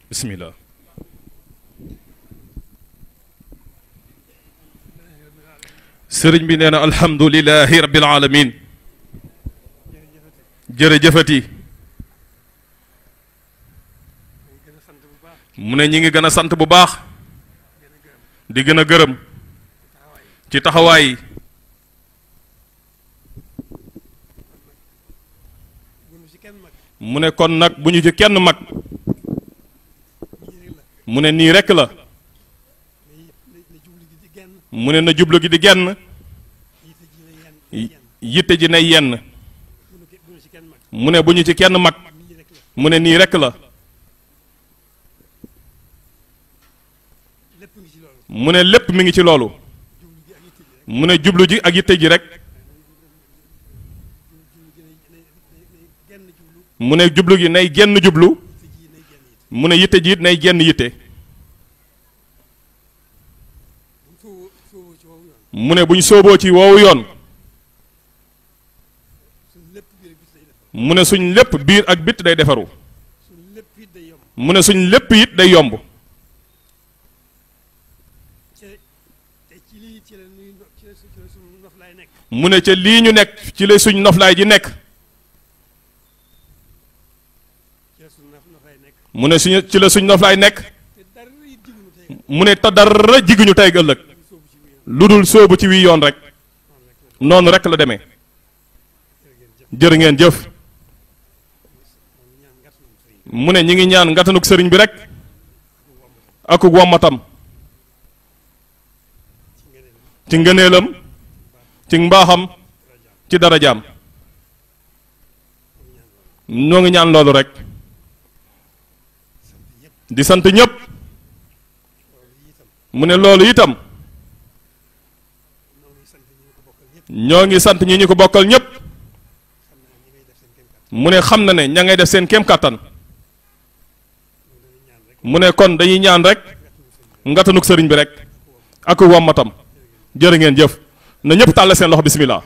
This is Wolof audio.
bismillah. sëriñ bi nee na alhamdulilahi rabbil alamin. jërëjëfati. mu ne ñi ngi gën a sant bu baax. di gën a gërëm. ci taxawaay yi. mu ne kon nag bu ñu ci kenn mag. mu ne nii rekk la. mu ne na jublu gi di genn. yitte ji nay yenn. mu ne bu ñu ci kenn mag. mu ne nii rekk la. mu ne lépp mi ngi ci loolu. mu ne jublu ji ak yitte ji rek. mu ne jublu gi nay genn jublu. mu ne yitte ji it nay genn yitte. mu ne bu ñu sooboo ci woowu yoon. mu ne suñ lépp biir ak bitt day defaru. mu ne suñ lépp it day yomb. mu ne ca lii ñu nekk ci la suñ noflaay ji nekk. mu ne suñu ci la suñ noflaay nekk. mu ne te dara jiguñu tey ëllëg lu dul sóobu ci wii yoon rek. noonu rek la demee. jërë ngeen jëf. mu ne ñi ngi ñaan ngatanuk sëriñ bi rek. akuk wommatam. ci ngëneelam. ci mbaaxam. ci darajaam. ñoo ngi ñaan loolu rek. di sant ñépp. mu ne loolu itam. ñoo ngi sant ñi ñu ko bokkal ñépp. mu ne xam na ne ña ngay def seen kéem kàttan. mu ne kon dañuy ñaan rek. ngatanuk sëriñ bi rek. ak wommatam. jërë ngeen jëf. na ñépp tàll seen loxo bismillah.